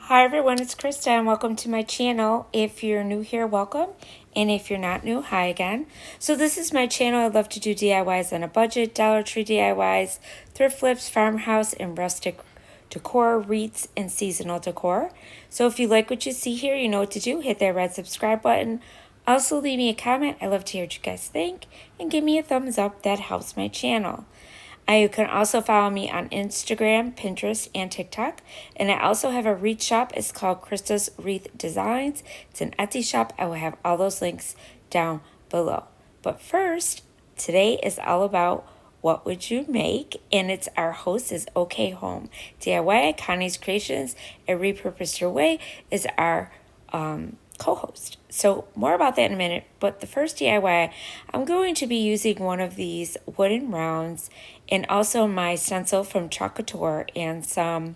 Hi everyone, it's Krista and welcome to my channel. If you're new here, welcome. And if you're not new, hi again. So this is my channel. I love to do DIYs on a budget, Dollar Tree DIYs, thrift flips, farmhouse, and rustic decor, wreaths, and seasonal decor. So if you like what you see here, you know what to do. Hit that red subscribe button. Also leave me a comment. I love to hear what you guys think. And give me a thumbs up. That helps my channel. You can also follow me on Instagram, Pinterest, and TikTok. And I also have a wreath shop. It's called Krista's Wreath Designs. It's an Etsy shop. I will have all those links down below. But first, today is all about what would you make? And it's our host is OK Home. DIY Connie's Creations, A Repurposed Your Way is our co-host. So more about that in a minute, but the first DIY, I'm going to be using one of these wooden rounds and also my stencil from Chalk Couture and some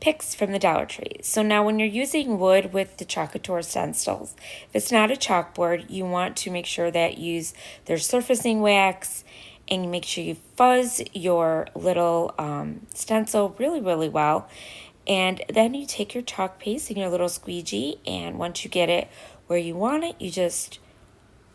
picks from the Dollar Tree. So now when you're using wood with the Chalk Couture stencils, if it's not a chalkboard, you want to make sure that you use their surfacing wax and make sure you fuzz your little stencil really well. And then you take your chalk paste and your little squeegee, and once you get it where you want it, you just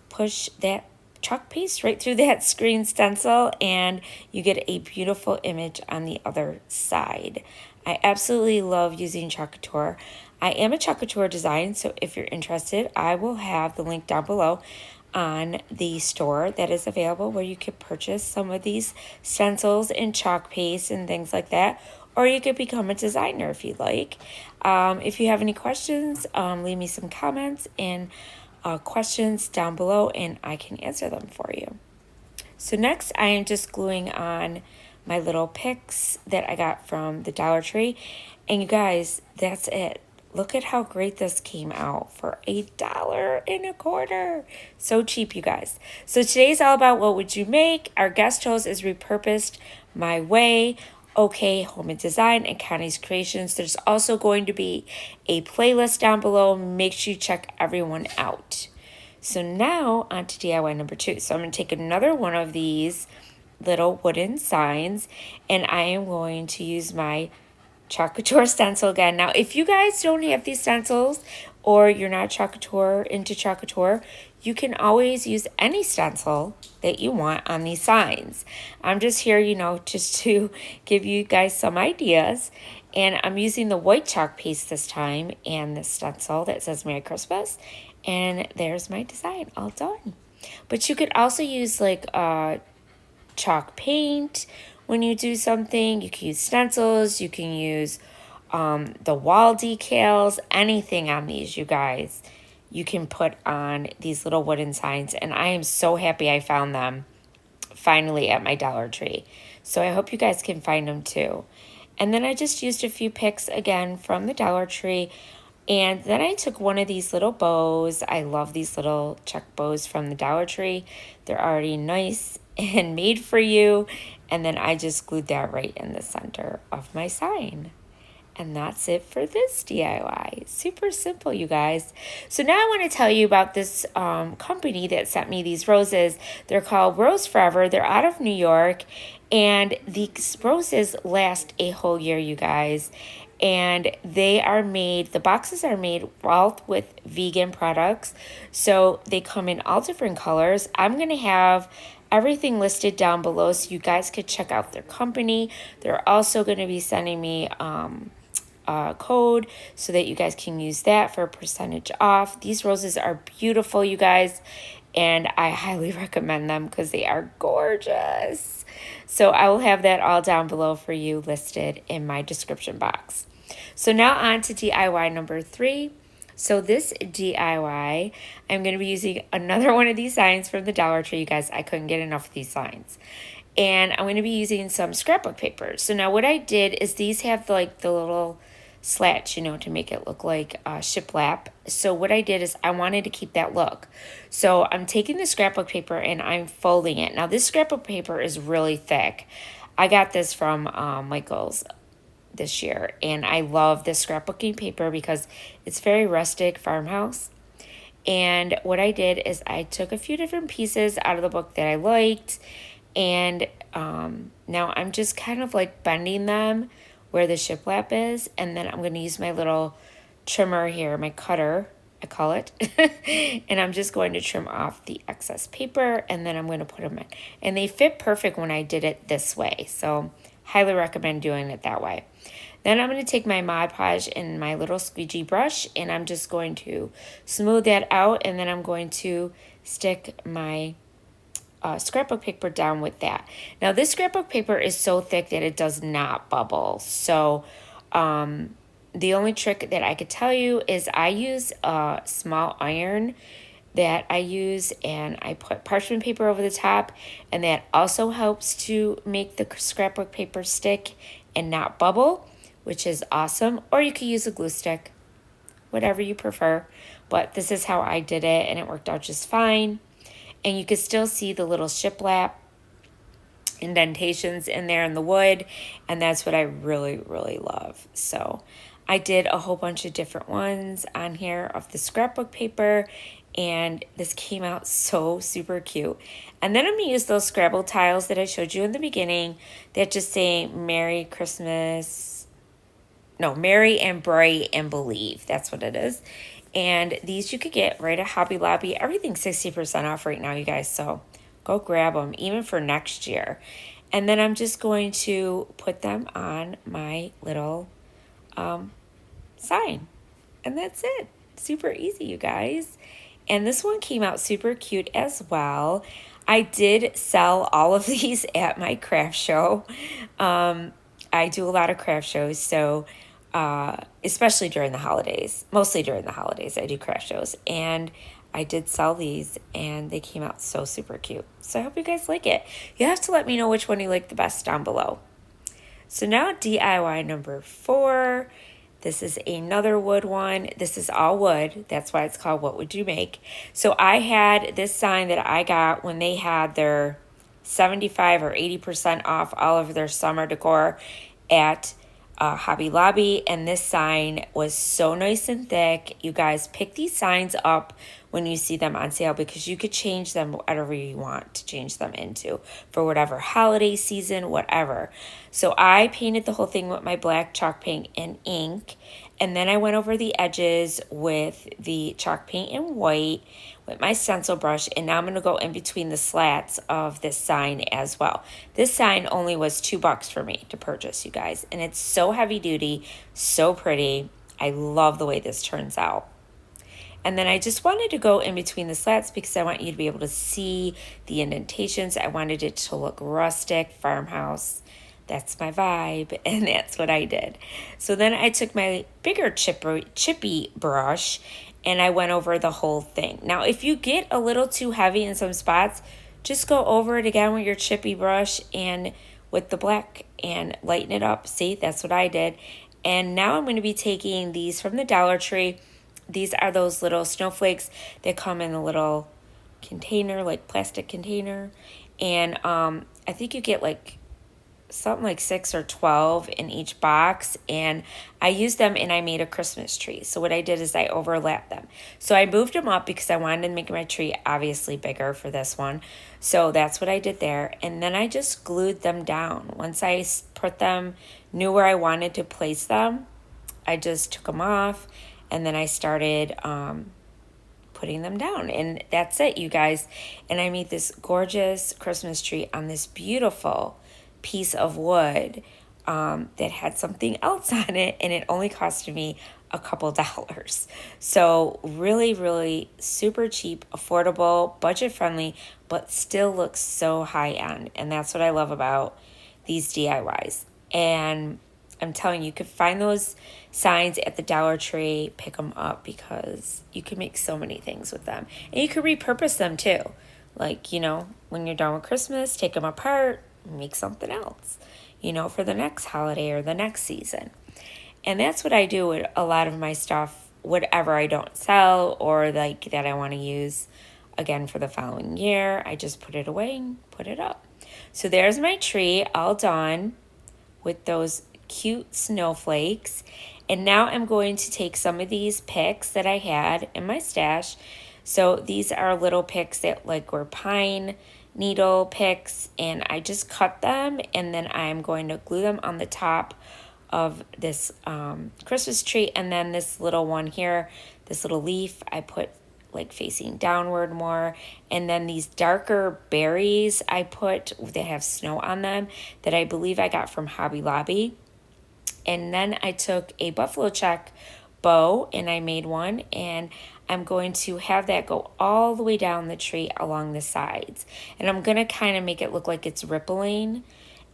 push that chalk paste right through that screen stencil and you get a beautiful image on the other side. I absolutely love using Chalk Couture. I am a Chalk Couture design, so if you're interested, I will have the link down below on the store that is available where you could purchase some of these stencils and chalk paste and things like that. Or you could become a designer if you'd like. If you have any questions, leave me some comments and questions down below and I can answer them for you. So next I am just gluing on my little picks that I got from the Dollar Tree. And you guys, that's it. Look at how great this came out for $1.25. So cheap, you guys. So today's all about what would you make. Our guest host is Repurposed My Way, OK Home and Design, and Connie's Creations. There's also going to be a playlist down below. Make sure you check everyone out. So now on to DIY number 2. So I'm going to take another one of these little wooden signs and I am going to use my Chalk Couture stencil again. Now, if you guys don't have these stencils or you're not into Chalk Couture, you can always use any stencil that you want on these signs. I'm just here, just to give you guys some ideas. And I'm using the white chalk paste this time and the stencil that says Merry Christmas. And there's my design all done. But you could also use like chalk paint when you do something. You can use stencils, you can use the wall decals, anything on these, you guys. You can put on these little wooden signs, and I am so happy I found them finally at my Dollar Tree. So I hope you guys can find them too. And then I just used a few picks again from the Dollar Tree. And then I took one of these little bows. I love these little check bows from the Dollar Tree. They're already nice and made for you. And then I just glued that right in the center of my sign. And that's it for this DIY. Super simple, you guys. So now I want to tell you about this company that sent me these roses. They're called Rose Forever. They're out of New York. And these roses last a whole year, you guys. And the boxes are made all with vegan products. So they come in all different colors. I'm going to have everything listed down below so you guys could check out their company. They're also going to be sending me code so that you guys can use that for a percentage off. These roses are beautiful, you guys, and I highly recommend them because they are gorgeous. So I will have that all down below for you listed in my description box. So now on to DIY number 3. So this DIY, I'm going to be using another one of these signs from the Dollar Tree, you guys. I couldn't get enough of these signs. And I'm going to be using some scrapbook paper. So now what I did is these have like the little slats, to make it look like shiplap. So what I did is I wanted to keep that look. So I'm taking the scrapbook paper and I'm folding it. Now this scrapbook paper is really thick. I got this from Michael's this year, and I love this scrapbooking paper because it's very rustic farmhouse. And what I did is I took a few different pieces out of the book that I liked, and now I'm just kind of like bending them where the shiplap is, and then I'm going to use my little trimmer here, my cutter, I call it, and I'm just going to trim off the excess paper, and then I'm going to put them in. And they fit perfect when I did it this way, so highly recommend doing it that way. Then I'm going to take my Mod Podge and my little squeegee brush, and I'm just going to smooth that out, and then I'm going to stick my scrapbook paper down with that. Now this scrapbook paper is so thick that it does not bubble. So the only trick that I could tell you is I use a small iron that I use, and I put parchment paper over the top, and that also helps to make the scrapbook paper stick and not bubble, which is awesome. Or you could use a glue stick, whatever you prefer. But this is how I did it, and it worked out just fine. And you can still see the little shiplap indentations in there in the wood, and that's what I really, really love. So I did a whole bunch of different ones on here of the scrapbook paper, and this came out so super cute. And then I'm going to use those Scrabble tiles that I showed you in the beginning that just say Merry Christmas, no, Merry and Bright and Believe. That's what it is. And these you could get right at Hobby Lobby. Everything's 60% off right now, you guys. So go grab them, even for next year. And then I'm just going to put them on my little sign. And that's it. Super easy, you guys. And this one came out super cute as well. I did sell all of these at my craft show. I do a lot of craft shows, so especially during the holidays, mostly during the holidays, I do craft shows, and I did sell these, and they came out so super cute. So I hope you guys like it. You have to let me know which one you like the best down below. So now DIY number 4. This is another wood one. This is all wood. That's why it's called What Would You Make? So I had this sign that I got when they had their 75 or 80% off all of their summer decor at Hobby Lobby, and this sign was so nice and thick. You guys, pick these signs up when you see them on sale, because you could change them whatever you want to change them into for whatever holiday season, whatever. So I painted the whole thing with my black chalk paint and ink, and then I went over the edges with the chalk paint and white with my stencil brush, and now I'm going to go in between the slats of this sign as well. This sign only was $2 for me to purchase, you guys, and it's so heavy duty, so pretty. I love the way this turns out. And then I just wanted to go in between the slats because I want you to be able to see the indentations. I wanted it to look rustic, farmhouse. That's my vibe, and that's what I did. So then I took my bigger chippy brush, and I went over the whole thing. Now, if you get a little too heavy in some spots, just go over it again with your chippy brush and with the black and lighten it up. See, that's what I did. And now I'm going to be taking these from the Dollar Tree. These are those little snowflakes that come in a little container, like plastic container. And I think you get like something like 6 or 12 in each box, and I used them and I made a Christmas tree. So what I did is I overlapped them. So I moved them up because I wanted to make my tree obviously bigger for this one. So that's what I did there, and then I just glued them down. Once I put them, knew where I wanted to place them, I just took them off, and then I started putting them down, and that's it, you guys. And I made this gorgeous Christmas tree on this beautiful piece of wood that had something else on it, and it only costed me a couple dollars. So really, really super cheap, affordable, budget friendly, but still looks so high end. And that's what I love about these DIYs. And I'm telling you, you could find those signs at the Dollar Tree, pick them up, because you can make so many things with them. And you could repurpose them too. Like, you know, when you're done with Christmas, take them apart, make something else, you know, for the next holiday or the next season. And that's what I do with a lot of my stuff, whatever I don't sell or like that I want to use again for the following year. I just put it away and put it up. So there's my tree all done with those cute snowflakes. And now I'm going to take some of these picks that I had in my stash. So these are little picks that like were pine needle picks, and I just cut them, and then I'm going to glue them on the top of this Christmas tree. And then this little one here, this little leaf, I put like facing downward more. And then these darker berries I put, they have snow on them, that I believe I got from Hobby Lobby. And then I took a buffalo check bow and I made one, and I'm going to have that go all the way down the tree along the sides. And I'm going to kind of make it look like it's rippling,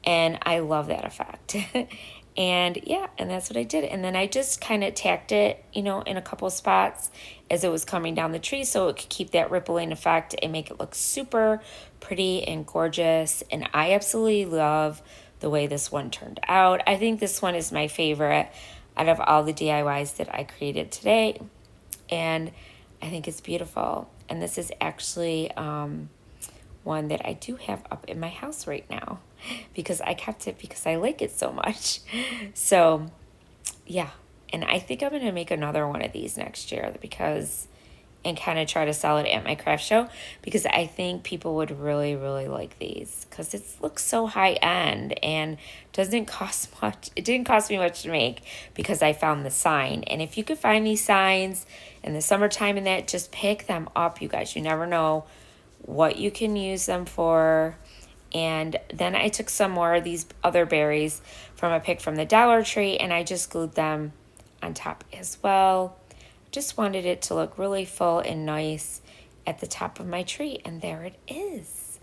and I love that effect. And yeah, and that's what I did. And then I just kind of tacked it, in a couple spots as it was coming down the tree, so it could keep that rippling effect and make it look super pretty and gorgeous. And I absolutely love the way this one turned out. I think this one is my favorite out of all the DIYs that I created today. And I think it's beautiful. And this is actually one that I do have up in my house right now because I kept it because I like it so much. So yeah, and I think I'm going to make another one of these next year and kind of try to sell it at my craft show, because I think people would really, really like these, because it looks so high end and doesn't cost much. It didn't cost me much to make because I found the sign. And if you could find these signs in the summertime and that, just pick them up, you guys. You never know what you can use them for. And then I took some more of these other berries from a pick from the Dollar Tree, and I just glued them on top as well. Just wanted it to look really full and nice at the top of my tree, and there it is.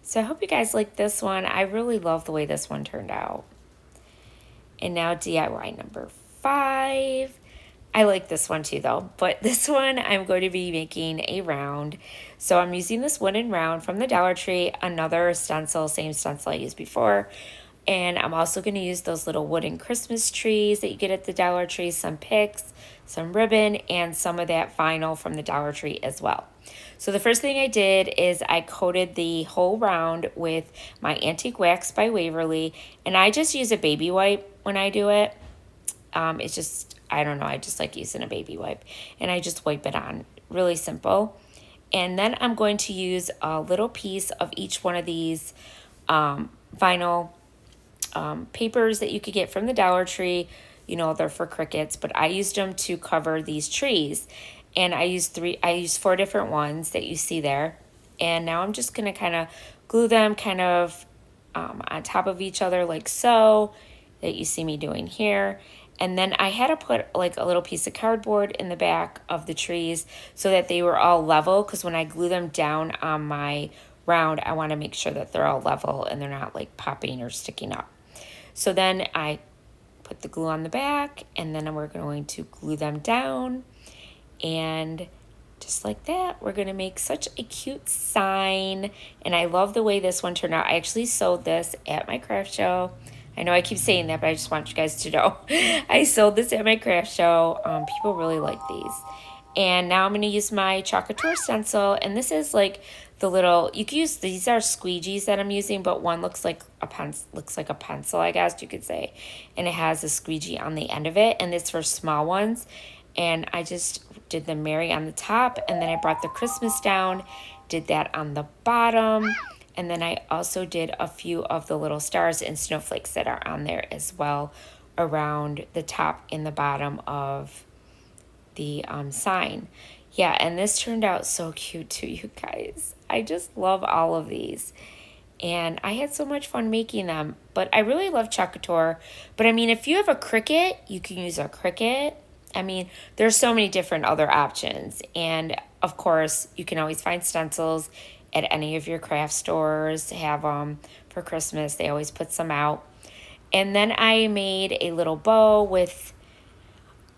So I hope you guys like this one. I really love the way this one turned out. And now DIY number 5. I like this one too though, but this one I'm going to be making a round. So I'm using this wooden round from the Dollar Tree, another stencil, same stencil I used before. And I'm also going to use those little wooden Christmas trees that you get at the Dollar Tree, some picks, some ribbon, and some of that vinyl from the Dollar Tree as well. So the first thing I did is I coated the whole round with my Antique Wax by Waverly, and I just use a baby wipe when I do it. It's just, I don't know, I just like using a baby wipe, and I just wipe it on. Really simple. And then I'm going to use a little piece of each one of these vinyl papers that you could get from the Dollar Tree. They're for crickets, but I used them to cover these trees. And I used 4 different ones that you see there. And now I'm just going to kind of glue them kind of on top of each other like so, that you see me doing here. And then I had to put like a little piece of cardboard in the back of the trees so that they were all level, because when I glue them down on my round, I want to make sure that they're all level and they're not like popping or sticking up. So then I put the glue on the back, and then we're going to glue them down. And just like that, we're going to make such a cute sign. And I love the way this one turned out. I actually sold this at my craft show. I know I keep saying that, but I just want you guys to know. I sold this at my craft show. People really like these. And now I'm going to use my Chalk Couture stencil. And this is like the little, you can use, these are squeegees that I'm using, but one looks like a pencil, I guess you could say. And it has a squeegee on the end of it. And it's for small ones. And I just did the Mary on the top. And then I brought the Christmas down, did that on the bottom. And then I also did a few of the little stars and snowflakes that are on there as well around the top and the bottom of the sign. Yeah, and this turned out so cute too, you guys. I just love all of these. And I had so much fun making them. But I really love Chalk Couture. But I mean, if you have a Cricut, you can use a Cricut. I mean, there's so many different other options. And of course, you can always find stencils at any of your craft stores. Have them for Christmas. They always put some out. And then I made a little bow with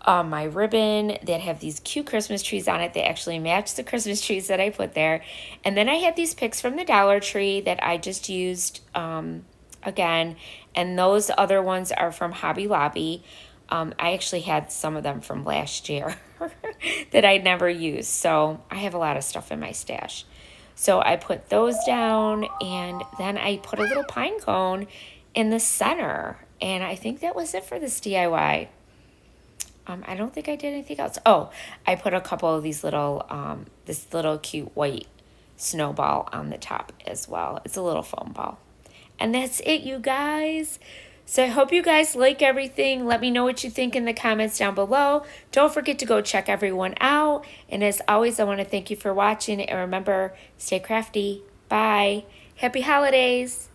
my ribbon that have these cute Christmas trees on it. They actually match the Christmas trees that I put there. And then I had these picks from the Dollar Tree that I just used again. And those other ones are from Hobby Lobby. I actually had some of them from last year that I'd never used. So I have a lot of stuff in my stash. So I put those down, and then I put a little pine cone in the center. And I think that was it for this DIY. I don't think I did anything else. Oh, I put a couple of these little, this little cute white snowball on the top as well. It's a little foam ball. And that's it, you guys. So I hope you guys like everything. Let me know what you think in the comments down below. Don't forget to go check everyone out. And as always, I want to thank you for watching. And remember, stay crafty. Bye. Happy holidays.